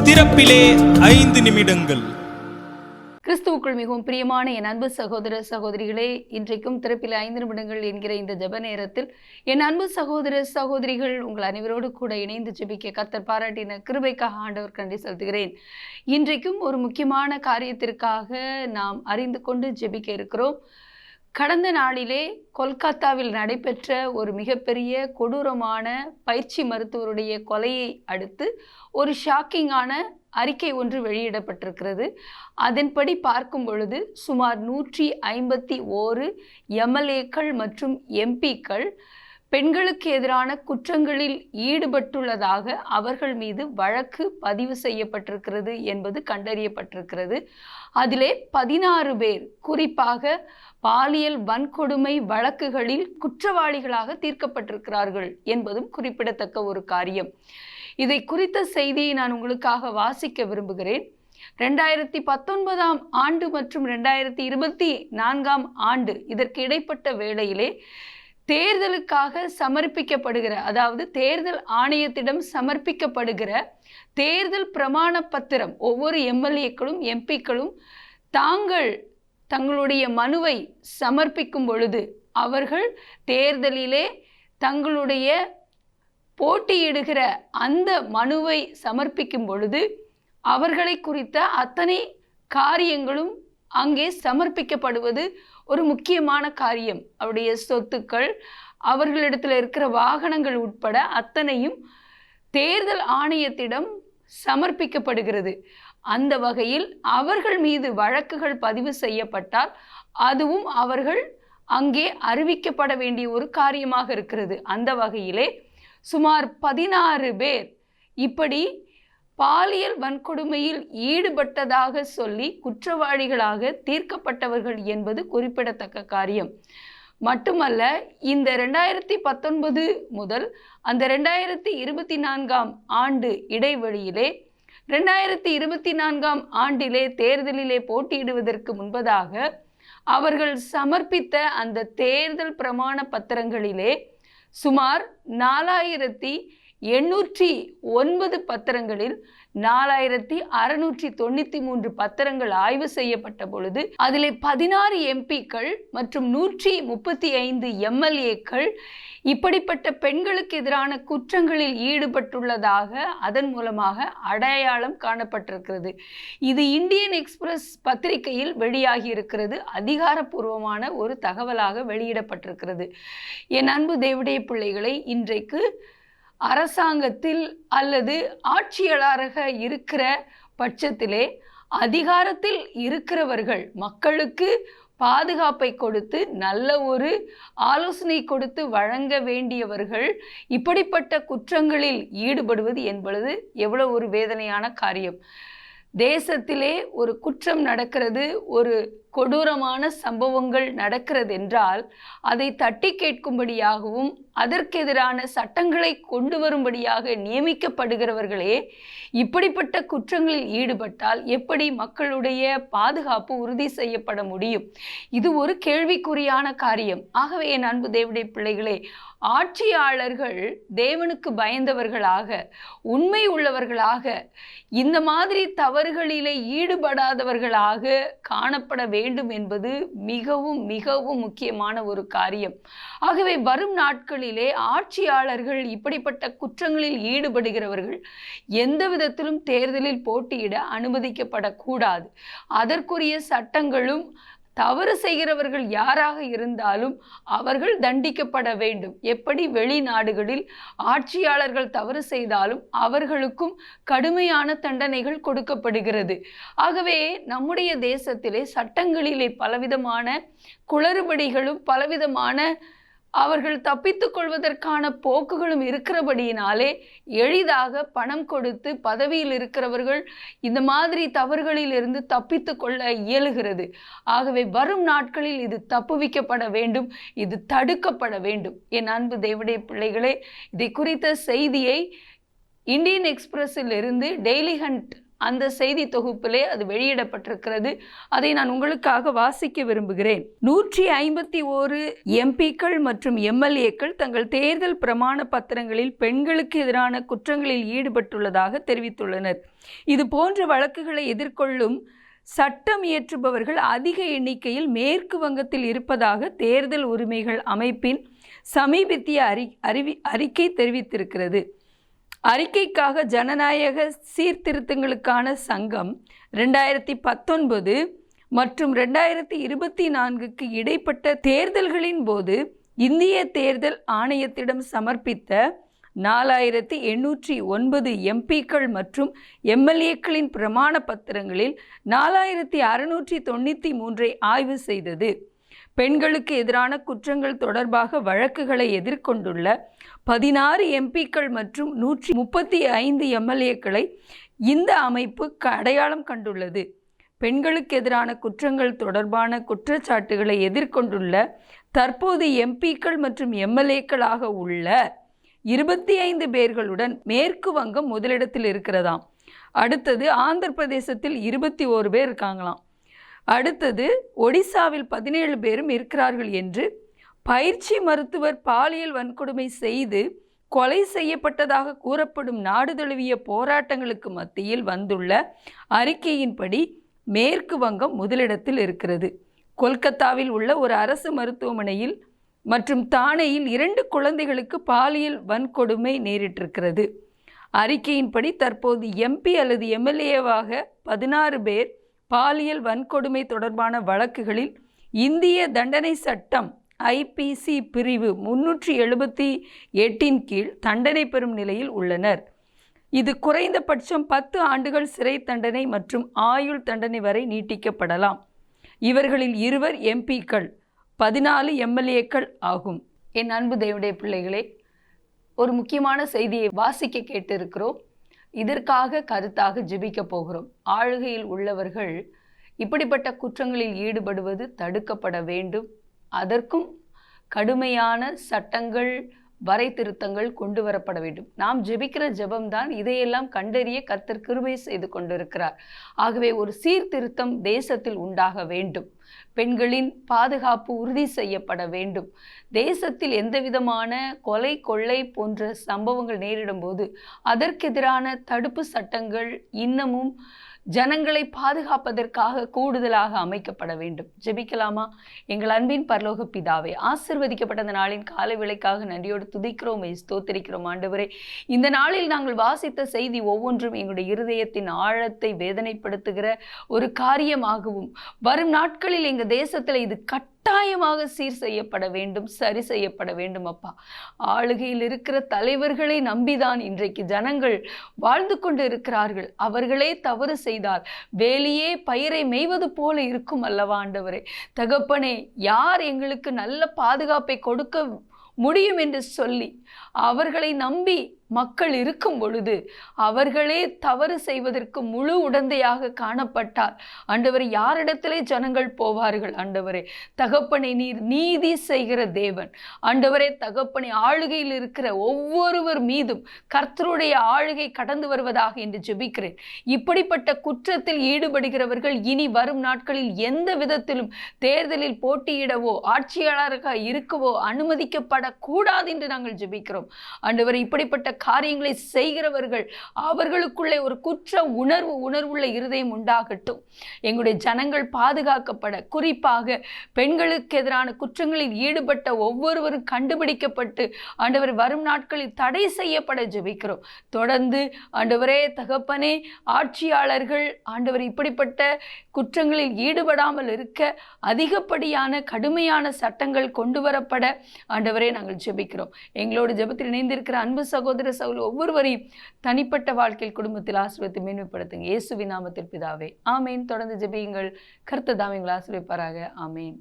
திறப்பிலே 5 நிமிடங்கள். கிறிஸ்துவுக்குள் மிகவும் பிரியமான என் அன்பு சகோதர சகோதரிகளே, இன்றைக்கும் திறப்பிலே 5 நிமிடங்கள் என்கிற இந்த ஜெப நேரத்தில் என் அன்பு சகோதர சகோதரிகள் உங்கள் அனைவரோடு கூட இணைந்து ஜெபிக்க கர்த்தர் பாராட்டின கிருபைக்காக ஆண்டவர் நன்றி செலுத்துகிறேன். இன்றைக்கும் ஒரு முக்கியமான காரியத்திற்காக நாம் அறிந்து கொண்டு ஜெபிக்க இருக்கிறோம். கடந்த நாளிலே கொல்கத்தாவில் நடைபெற்ற ஒரு மிகப்பெரிய கொடூரமான பயிற்சி மருத்துவருடைய கொலையை அடுத்து ஒரு ஷாக்கிங்கான அறிக்கை ஒன்று வெளியிடப்பட்டிருக்கிறது. அதன்படி பார்க்கும் பொழுது சுமார் 151 எம்எல்ஏக்கள் மற்றும் எம்பிக்கள் பெண்களுக்கு எதிரான குற்றங்களில் ஈடுபட்டுள்ளதாக அவர்கள் மீது வழக்கு பதிவு செய்யப்பட்டிருக்கிறது என்பது கண்டறியப்பட்டிருக்கிறது. அதிலே 16 பேர் குறிப்பாக பாலியல் வன்கொடுமை வழக்குகளில் குற்றவாளிகளாக தீர்க்கப்பட்டிருக்கிறார்கள் என்பதும் குறிப்பிடத்தக்க ஒரு காரியம். இதை குறித்த செய்தியை நான் உங்களுக்காக வாசிக்க விரும்புகிறேன். 2019ஆம் ஆண்டு மற்றும் 2024ஆம் ஆண்டு இதற்கு இடைப்பட்ட வேளையிலே தேர்தலுக்காக சமர்ப்பிக்கப்படுகிற, அதாவது தேர்தல் ஆணையத்திடம் சமர்ப்பிக்கப்படுகிற தேர்தல் பிரமாண பத்திரம் ஒவ்வொரு எம்எல்ஏக்களும் எம்பிக்களும் தங்களுடைய மனுவை சமர்ப்பிக்கும் பொழுது, அவர்கள் தேர்தலிலே தங்களுடைய போட்டியிடுகிற அந்த மனுவை சமர்ப்பிக்கும் பொழுது அவர்களை குறித்த அத்தனை காரியங்களும் அங்கே சமர்ப்பிக்கப்படுவது ஒரு முக்கியமான காரியம். அவருடைய சொத்துக்கள், அவர்களிடத்தில் இருக்கிற வாகனங்கள் உட்பட அத்தனையும் தேர்தல் ஆணையத்திடம் சமர்ப்பிக்கப்படுகிறது. அந்த வகையில் அவர்கள் மீது வழக்குகள் பதிவு செய்யப்பட்டால் அதுவும் அவர்கள் அங்கே அறிவிக்கப்பட வேண்டிய ஒரு காரியமாக இருக்கிறது. அந்த வகையிலே சுமார் 16 பேர் இப்படி பாலியல் வன்கொடுமையில் ஈடுபட்டதாக சொல்லி குற்றவாளிகளாக தீர்க்கப்பட்டவர்கள் என்பது குறிப்பிடத்தக்க காரியம். மட்டுமல்ல, இந்த 2019 முதல் அந்த 2024ஆம் ஆண்டு இடைவெளியிலே 2024ஆம் ஆண்டிலே தேர்தலிலே போட்டியிடுவதற்கு முன்பதாக அவர்கள் சமர்ப்பித்த அந்த தேர்தல் பிரமாண பத்திரங்களிலே சுமார் 4809 பத்திரங்களில் 4693 பத்திரங்கள் ஆய்வு செய்யப்பட்ட பொழுது அதிலே 16 எம்பிக்கள் மற்றும் 135 எம்எல்ஏக்கள் இப்படிப்பட்ட பெண்களுக்கு எதிரான குற்றங்களில் ஈடுபட்டுள்ளதாக அதன் மூலமாக அடையாளம் காணப்பட்டிருக்கிறது. இது இந்தியன் எக்ஸ்பிரஸ் பத்திரிகையில் வெளியாகி இருக்கிறது. அதிகாரப்பூர்வமான ஒரு தகவலாக வெளியிடப்பட்டிருக்கிறது. என் அன்பு தேவனுடைய பிள்ளைகளை, இன்றைக்கு அரசாங்கத்தில் அல்லது ஆட்சியாளராக இருக்கிற பட்சத்திலே அதிகாரத்தில் இருக்கிறவர்கள் மக்களுக்கு பாதுகாப்பை கொடுத்து நல்ல ஒரு ஆலோசனை கொடுத்து வழங்க வேண்டியவர்கள் இப்படிப்பட்ட குற்றங்களில் ஈடுபடுவது என்பது எவ்வளவு ஒரு வேதனையான காரியம். தேசத்திலே ஒரு குற்றம் நடக்கிறது, ஒரு கொடூரமான சம்பவங்கள் நடக்கிறது என்றால் அதை தட்டி கேட்கும்படியாகவும் அதற்கெதிரான சட்டங்களை கொண்டு வரும்படியாக நியமிக்கப்படுகிறவர்களே இப்படிப்பட்ட குற்றங்களில் ஈடுபட்டால் எப்படி மக்களுடைய பாதுகாப்பு உறுதி செய்யப்பட முடியும்? இது ஒரு கேள்விக்குறியான காரியம். ஆகவே என் அன்பு தேவனுடைய பிள்ளைகளே, ஆட்சியாளர்கள் தேவனுக்கு பயந்தவர்களாக, உண்மை உள்ளவர்களாக, இந்த மாதிரி தவறுகளிலே ஈடுபடாதவர்களாக காணப்பட வேண்டும் என்பது மிகவும் மிகவும் முக்கியமான ஒரு காரியம். ஆகவே வரும் நாட்களிலே ஆட்சியாளர்கள் இப்படிப்பட்ட குற்றங்களில் ஈடுபடுகிறவர்கள் எந்த விதத்திலும் தேர்தலில் போட்டியிட அனுமதிக்கப்படக்கூடாது. அதற்குரிய சட்டங்களும், தவறு செய்கிறவர்கள் யாராக இருந்தாலும் அவர்கள் தண்டிக்கப்பட வேண்டும். எப்படி வெளிநாடுகளில் ஆட்சியாளர்கள் தவறு செய்தாலும் அவர்களுக்கும் கடுமையான தண்டனைகள் கொடுக்கப்படுகிறது. ஆகவே நம்முடைய தேசத்திலே சட்டங்களிலே பலவிதமான குளறுபடிகளும் பலவிதமான அவர்கள் தப்பித்துக் கொள்வதற்கான போக்குகளும் இருக்கிறபடியினாலே எளிதாக பணம் கொடுத்து பதவியில் இருக்கிறவர்கள் இந்த மாதிரி தவறுகளில் இருந்து தப்பித்து கொள்ள இயலுகிறது. ஆகவே வரும் நாட்களில் இது தப்புவிக்கப்பட வேண்டும், இது தடுக்கப்பட வேண்டும். என் அன்பு தேவனுடைய பிள்ளைகளே, இதை குறித்த செய்தியை இந்தியன் எக்ஸ்பிரஸில் இருந்து டெய்லி ஹண்ட் அந்த செய்தி தொகுப்பிலே அது வெளியிடப்பட்டிருக்கிறது. அதை நான் உங்களுக்காக வாசிக்க விரும்புகிறேன். 151 எம்பிக்கள் மற்றும் எம்எல்ஏக்கள் தங்கள் தேர்தல் பிரமாண பத்திரங்களில் பெண்களுக்கு எதிரான குற்றங்களில் ஈடுபட்டுள்ளதாக தெரிவித்துள்ளனர். இது போன்ற வழக்குகளை எதிர்கொள்ளும் சட்டம் இயற்றுபவர்கள் அதிக எண்ணிக்கையில் மேற்கு வங்கத்தில் இருப்பதாக தேர்தல் உரிமைகள் அமைப்பின் சமீபத்திய அறிக்கை தெரிவித்திருக்கிறது. அறிக்கைக்காக ஜனநாயக சீர்திருத்தங்களுக்கான சங்கம் 2019 மற்றும் 2024க்கு இடைப்பட்ட தேர்தல்களின் போது இந்திய தேர்தல் ஆணையத்திடம் சமர்ப்பித்த 4809 எம்பிக்கள் மற்றும் எம்எல்ஏக்களின் பிரமாண பத்திரங்களில் 4693 ஆய்வு செய்தது. பெண்களுக்கு எதிரான குற்றங்கள் தொடர்பாக வழக்குகளை எதிர்கொண்டுள்ள 16 எம்பிக்கள் மற்றும் 135 எம்எல்ஏக்களை இந்த அமைப்பு அடையாளம் கண்டுள்ளது. பெண்களுக்கு எதிரான குற்றங்கள் தொடர்பான குற்றச்சாட்டுகளை எதிர்கொண்டுள்ள தற்போது எம்பிக்கள் மற்றும் எம்எல்ஏக்களாக உள்ள 25 பேர்களுடன் மேற்கு வங்கம் முதலிடத்தில் இருக்கிறதாம். அடுத்தது ஆந்திர பிரதேசத்தில் 21 பேர் இருக்காங்களாம். அடுத்தது ஒடிசாவில் 17 பேரும் இருக்கிறார்கள் என்று பயிற்சி மருத்துவர் பாலியல் வன்கொடுமை செய்து கொலை செய்யப்பட்டதாக கூறப்படும் நாடு தழுவிய போராட்டங்களுக்கு மத்தியில் வந்துள்ள அறிக்கையின்படி மேற்கு வங்கம் முதலிடத்தில் இருக்கிறது. கொல்கத்தாவில் உள்ள ஒரு அரசு மருத்துவமனையில் மற்றும் தானேயில் 2 குழந்தைகளுக்கு பாலியல் வன்கொடுமை நேரிட்டிருக்கிறது. அறிக்கையின்படி தற்போது எம்பி அல்லது எம்எல்ஏவாக 16 பேர் பாலியல் வன்கொடுமை தொடர்பான வழக்குகளில் இந்திய தண்டனை சட்டம் ஐபிசி பிரிவு 378 கீழ் தண்டனை பெறும் நிலையில் உள்ளனர். இது குறைந்தபட்சம் 10 ஆண்டுகள் சிறை தண்டனை மற்றும் ஆயுள் தண்டனை வரை நீட்டிக்கப்படலாம். இவர்களில் 2 எம்பிக்கள் 14 எம்எல்ஏக்கள் ஆகும். என் அன்பு தேவனுடைய பிள்ளைகளே, ஒரு முக்கியமான செய்தியை வாசிக்க கேட்டிருக்கிறோம். இதற்காக கருத்தாக ஜெபிக்க போகிறோம். ஆளுகையில் உள்ளவர்கள் இப்படிப்பட்ட குற்றங்களில் ஈடுபடுவது தடுக்கப்பட வேண்டும். அதற்கும் கடுமையான சட்டங்கள் வரை திருத்தங்கள் கொண்டு வரப்பட வேண்டும். நாம் ஜெபிக்கிற ஜெபம்தான் இதையெல்லாம் கண்டறிய கர்த்தர் கிருபை செய்து கொண்டிருக்கிறார். ஆகவே ஒரு சீர்திருத்தம் தேசத்தில் உண்டாக வேண்டும். பெண்களின் பாதுகாப்பு உறுதி செய்யப்பட வேண்டும். தேசத்தில் எந்த விதமான கொலை கொள்ளை போன்ற சம்பவங்கள் நேரிடும் போது அதற்கெதிரான தடுப்பு சட்டங்கள் இன்னமும் ஜனங்களை பாதுகாப்பதற்காக கூடுதலாக அமைக்கப்பட வேண்டும். ஜெபிக்கலாமா? எங்கள் அன்பின் பரலோக பிதாவே, ஆசீர்வதிக்கப்பட்ட இந்த நாளின் காலை வேளைக்காக நன்றியோடு துதிக்கிறோம், ஸ்தோத்திரிக்கிறோம். ஆண்டவரே, இந்த நாளில் நாங்கள் வாசித்த செய்தி ஒவ்வொன்றும் எங்களுடைய இருதயத்தின் ஆழத்தை வேதனைப்படுத்துகிற ஒரு காரியமாகவும், வரும் நாட்களில் எங்கள் தேசத்தில் இது கட்டாயமாக சீர் செய்யப்பட வேண்டும், சரி செய்யப்பட வேண்டும். அப்பா, ஆளுகையில் இருக்கிற தலைவர்களை நம்பிதான் இன்றைக்கு ஜனங்கள் வாழ்ந்து கொண்டு இருக்கிறார்கள். அவர்களே தவறு செய்தால் வேலியே பயிரை மேய்வது போல இருக்கும் அல்லவா ஆண்டவரே. தகப்பனே, யார் எங்களுக்கு நல்ல பாதுகாப்பை கொடுக்க முடியும் என்று சொல்லி அவர்களை நம்பி மக்கள் இருக்கும் பொழுது அவர்களே தவறு செய்வதற்கு முழு உடந்தையாக காணப்பட்டால் ஆண்டவரே, யாரிடத்திலே ஜனங்கள் போவார்கள்? ஆண்டவரே தகப்பனை, நீர் நீதி செய்கிற தேவன். ஆண்டவரே தகப்பனை, ஆளுகையில் இருக்கிற ஒவ்வொருவர் மீதும் கர்த்தருடைய ஆளுகை கடந்து வருவதாக என்று ஜெபிக்கிறேன். இப்படிப்பட்ட குற்றத்தில் ஈடுபடுகிறவர்கள் இனி வரும் நாட்களில் எந்த விதத்திலும் தேர்தலில் போட்டியிடவோ ஆட்சியாளராக இருக்கவோ அனுமதிக்கப்படக்கூடாது என்று நாங்கள் ஜெபிக்கிறோம். ஆண்டவரே, இப்படிப்பட்ட காரியங்களை செய்கிறவர்கள் அவர்களுக்குள்ளே ஒரு குற்ற உணர்வுள்ள இருதயம் உண்டாகட்டும். எங்களுடைய ஜனங்கள் பாதுகாக்கப்பட, குறிப்பாக பெண்களுக்கு எதிரான குற்றங்களில் ஈடுபட்ட ஒவ்வொருவரும் கண்டுபிடிக்கப்பட்டு ஆண்டவர் வரும் நாட்களில் தடை செய்யப்பட ஜெபிக்கிறோம். தொடர்ந்து ஆண்டவரே தகப்பனே, ஆட்சியாளர்கள் ஆண்டவர் இப்படிப்பட்ட குற்றங்களில் ஈடுபடாமல் இருக்க அதிகப்படியான கடுமையான சட்டங்கள் கொண்டு வரப்பட ஆண்டவரே நாங்கள் ஜெபிக்கிறோம். எங்களோட ஜெபத்தில் இணைந்திருக்கிற அன்பு சகோதர ஒவ்வொருவரையும் தனிப்பட்ட வாழ்க்கையில் குடும்பத்தில் ஆசீர்வதித்து மேன்மைப்படுத்துங்க. இயேசுவின் நாமத்தில் பிதாவே, ஆமேன். தொடர்ந்து ஜெபியுங்கள். கர்த்தர் தாமே உங்களை ஆசீர்வதிப்பாராக. ஆமேன்.